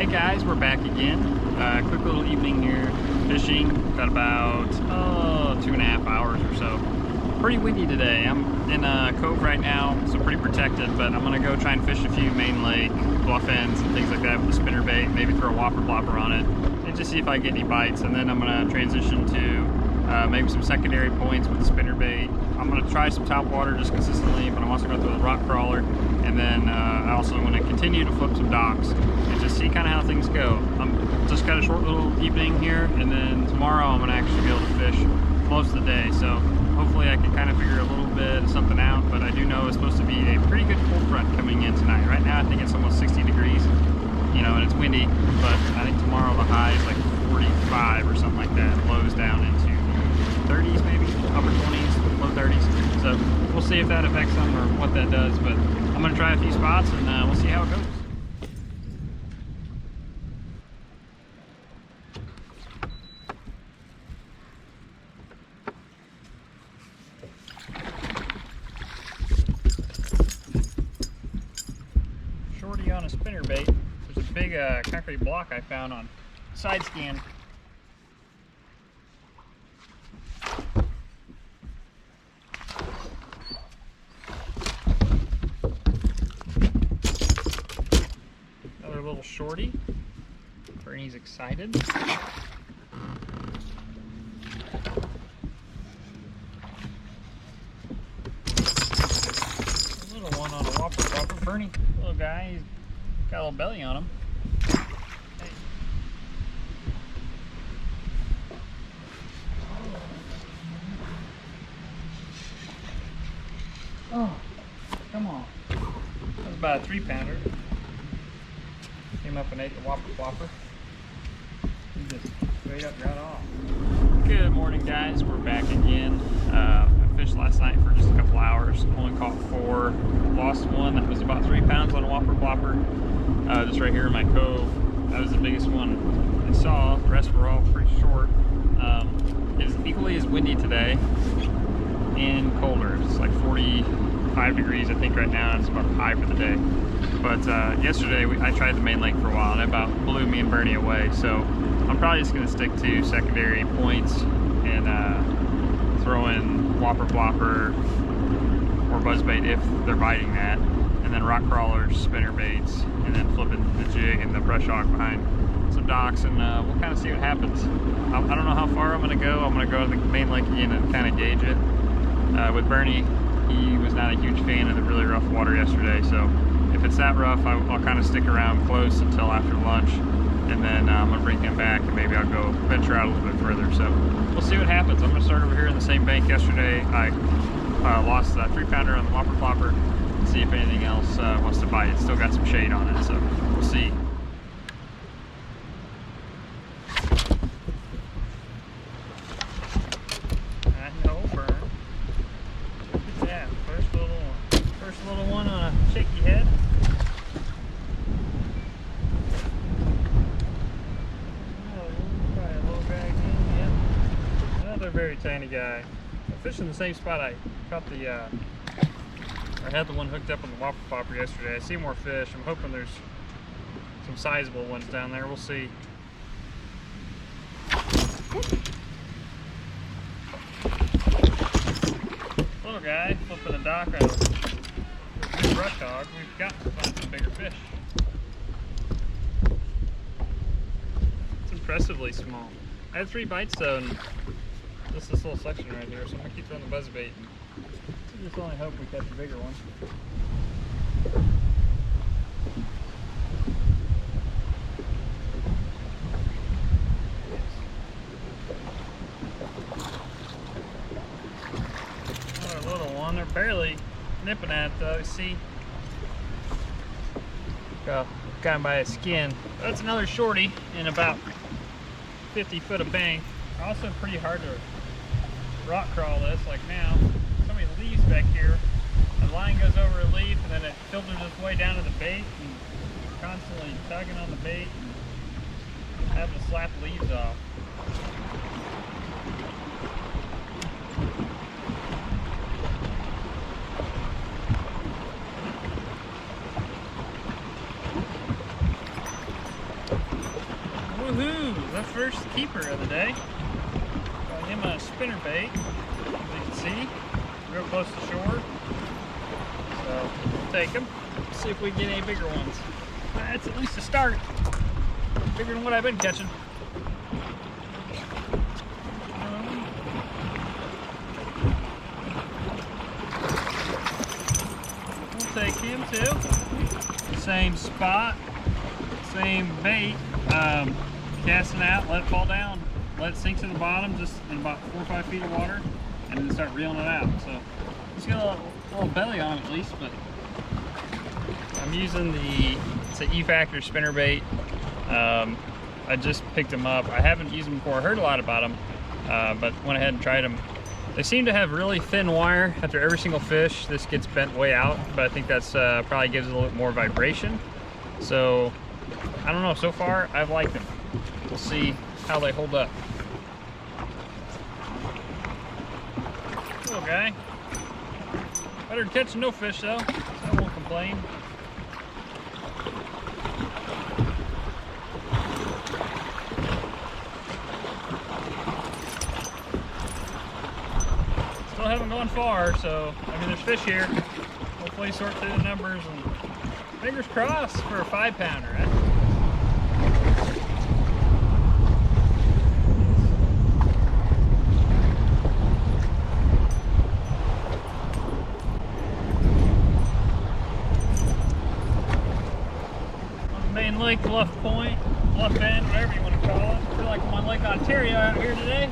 Hey guys, we're back again. Quick little evening here fishing. Got about 2.5 hours or so. Pretty windy today. I'm in a cove right now, so pretty protected, but I'm gonna go try and fish a few main lake bluff ends and things like that with a spinner bait, maybe throw a whopper plopper on it and just see if I get any bites. And then I'm gonna transition to maybe some secondary points with the spinner bait. I'm gonna try some top water just consistently, but I'm also gonna throw the rock crawler, and then I also want to continue to flip some docks and just see kind of how things go. I'm just got a short little evening here, and then tomorrow I'm gonna actually be able to fish most of the day. So hopefully I can kind of figure a little bit of something out. But I do know it's supposed to be a pretty good cold front coming in tonight. Right now I think it's almost 60 degrees, you know, and it's windy. But I think tomorrow the high is like 45 or something like that. Lows down into 30s, maybe upper 20s, low 30s. So we'll see if that affects them or what that does. But I'm gonna try a few spots and we'll see how it goes. Shorty on a spinner bait. There's a big concrete block I found on side scan. Another little shorty. Bernie's excited. A little one on a whopper plopper. Bernie, little guy, he's got a little belly on him. Hey. Oh, come on. That was about a 3-pounder. Came up and ate the whopper plopper. He just straight up got off. Good morning, guys. We're back again. I fished last night for just a couple hours. Only caught 4. Lost one that was about 3 pounds on a whopper plopper. Just right here in my cove. That was the biggest one I saw. The rest were all pretty short. It's equally as windy today and colder. It's like 45 degrees I think right now. It's about high for the day. But yesterday I tried the main lake for a while and it about blew me and Bernie away. So I'm probably just going to stick to secondary points and throw in whopper plopper or buzzbait if they're biting that, and then rock crawlers, spinner baits, and then flipping the jig and the brush hog behind some docks, and we'll kind of see what happens. I don't know how far I'm going to go. I'm going to go to the main lake again and kind of gauge it. With Bernie, he was not a huge fan of the really rough water yesterday, so if it's that rough, I'll kind of stick around close until after lunch, and then I'm going to bring him back, and maybe I'll go venture out a little bit further. So we'll see what happens. I'm going to start over here in the same bank yesterday. I lost that 3-pounder on the whopper plopper, and see if anything else wants to bite. It's still got some shade on it, so we'll see. First little one on a shaky head. Oh, probably a little guy again. Yep. Another very tiny guy. I'm fishing the same spot I caught I had the one hooked up on the whopper plopper yesterday. I see more fish. I'm hoping there's some sizable ones down there. We'll see. Little guy flipping a dock on a brush hog. We've got to find some bigger fish. It's impressively small. I had 3 bites though, and this little section right here, so I'm gonna keep throwing the buzzbait. Just only hope we catch a bigger one. Another little one. They're barely nipping at it though. You see, got him by his skin. That's another shorty in about 50 foot of bank. Also pretty hard to rock crawl this. Like now, so many leaves back here. The line goes over a leaf and then it filters its way down to the bait, and constantly tugging on the bait and having to slap leaves off. Woohoo! The first keeper of the day. Got him a spinnerbait, as you can see, real close to shore. So we'll take him, see if we can get any bigger ones. That's at least a start. Bigger than what I've been catching. We'll take him too. Same spot, same bait. Casting out, let it fall down, let it sink to the bottom just in about 4 or 5 feet of water, and then start reeling it out. So it's got a little belly on him at least, but I'm using it's an E-Factor spinnerbait. I just picked them up. I haven't used them before. I heard a lot about them, but went ahead and tried them. They seem to have really thin wire. After every single fish, this gets bent way out, but I think that's probably gives it a little bit more vibration. So I don't know, so far I've liked them. We'll see how they hold up. Little guy. Better than catching no fish though, so I won't complain. Still haven't gone far, so I mean there's fish here. Hopefully sort through the numbers and fingers crossed for a 5-pounder, right? Main Lake, Bluff Point, Bluff End, whatever you want to call it. I feel like I'm on Lake Ontario out here today.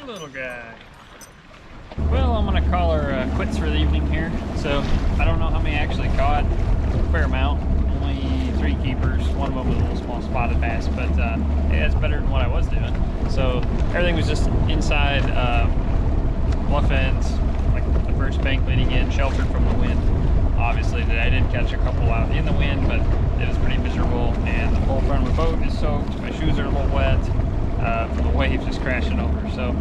Little guy. Well, I'm gonna call her quits for the evening here. So I don't know how many I actually caught. A fair amount. Only 3 keepers. One of them was a little small spotted bass, but hey, that's better than what I was doing. So everything was just inside bluff ends, like the first bank leading in, sheltered from the wind. Obviously today I did catch a couple out in the wind, but it was pretty miserable, and the whole front of the boat is soaked. My shoes are a little wet. From the waves just crashing over. So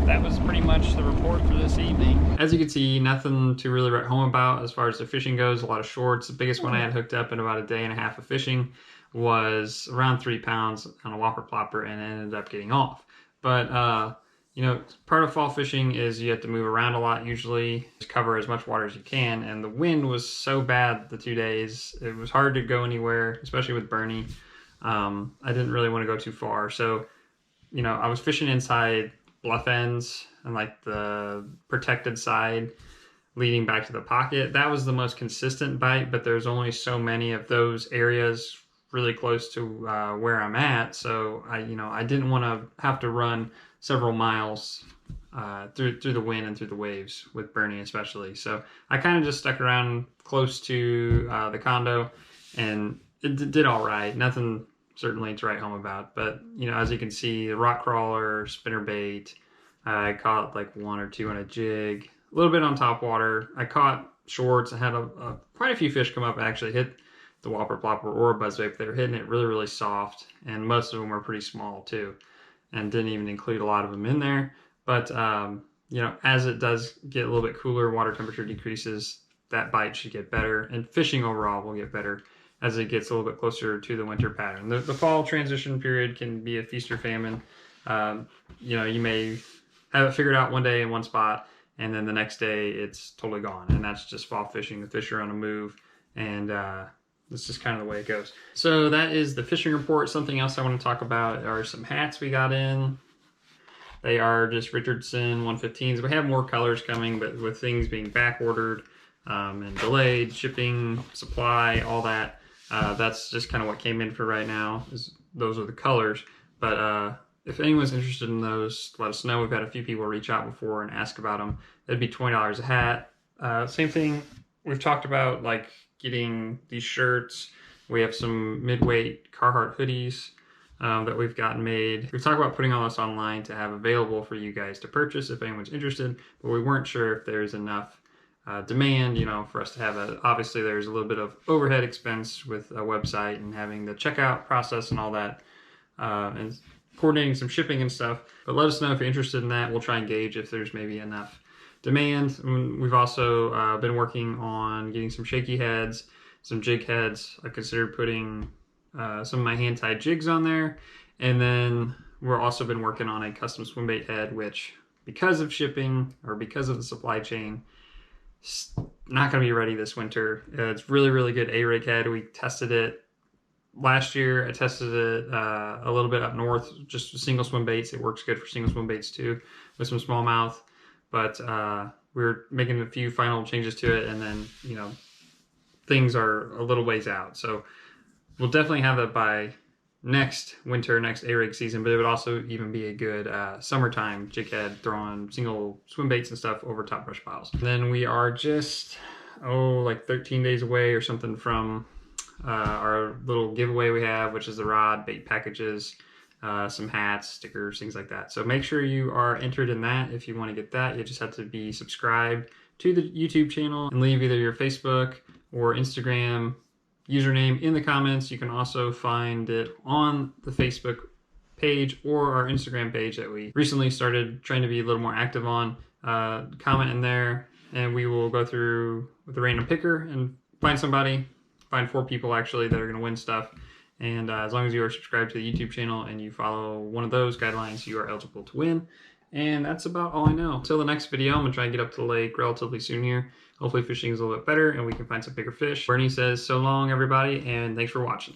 that was pretty much the report for this evening. As you can see, nothing to really write home about as far as the fishing goes. A lot of shorts. The biggest one I had hooked up in about a day and a half of fishing was around 3 pounds on a whopper plopper, and it ended up getting off. But you know, part of fall fishing is you have to move around a lot usually, just cover as much water as you can, and the wind was so bad the 2 days, it was hard to go anywhere, especially with Bernie. I didn't really want to go too far, so you know, I was fishing inside bluff ends and like the protected side leading back to the pocket. That was the most consistent bite, but there's only so many of those areas really close to where I'm at, so I didn't want to have to run several miles through the wind and through the waves with Bernie especially. So I kind of just stuck around close to the condo, and it did all right. Nothing certainly to write home about, but you know, as you can see, the rock crawler, spinnerbait, I caught like 1 or 2 on a jig, a little bit on top water. I caught shorts. I had quite a few fish come up and actually hit the whopper plopper or a buzzbait, but they were hitting it really, really soft, and most of them were pretty small too, and didn't even include a lot of them in there. But you know, as it does get a little bit cooler, water temperature decreases, that bite should get better, and fishing overall will get better as it gets a little bit closer to the winter pattern. The fall transition period can be a feast or famine. You know, you may have it figured out one day in one spot, and then the next day it's totally gone, and that's just fall fishing. The fish are on a move, and that's just kind of the way it goes. So that is the fishing report. Something else I want to talk about are some hats we got in. They are just Richardson 115s. We have more colors coming, but with things being back ordered and delayed, shipping, supply, all that, that's just kind of what came in for right now. Those are the colors. But if anyone's interested in those, let us know. We've had a few people reach out before and ask about them. That'd be $20 a hat. Same thing we've talked about, like getting these shirts. We have some mid-weight Carhartt hoodies that we've gotten made. We've talked about putting all this online to have available for you guys to purchase if anyone's interested, but we weren't sure if there's enough demand, you know, for us to have a, obviously there's a little bit of overhead expense with a website and having the checkout process and all that, and coordinating some shipping and stuff. But let us know if you're interested in that. We'll try and gauge if there's maybe enough demand. We've also been working on getting some shaky heads, some jig heads. I considered putting some of my hand-tied jigs on there. And then we're also been working on a custom swim bait head, which because of shipping or because of the supply chain, it's not going to be ready this winter. It's really, really good A-rig head. We tested it last year. I tested it a little bit up north, just single swim baits. It works good for single swim baits too, with some smallmouth. But we're making a few final changes to it, and then, you know, things are a little ways out. So we'll definitely have it by next winter, next A-rig season, but it would also even be a good summertime jig head, throwing single swim baits and stuff over top brush piles. And then we are just, like 13 days away or something from our little giveaway we have, which is the rod, bait packages, some hats, stickers, things like that. So make sure you are entered in that. If you want to get that, you just have to be subscribed to the YouTube channel and leave either your Facebook or Instagram username in the comments. You can also find it on the Facebook page or our Instagram page that we recently started trying to be a little more active on. Comment in there and we will go through with a random picker and find 4 people actually that are going to win stuff. And as long as you are subscribed to the YouTube channel and you follow one of those guidelines, you are eligible to win. And that's about all I know. Until the next video, I'm going to try and get up to the lake relatively soon here. Hopefully fishing is a little bit better and we can find some bigger fish. Bernie says so long, everybody, and thanks for watching.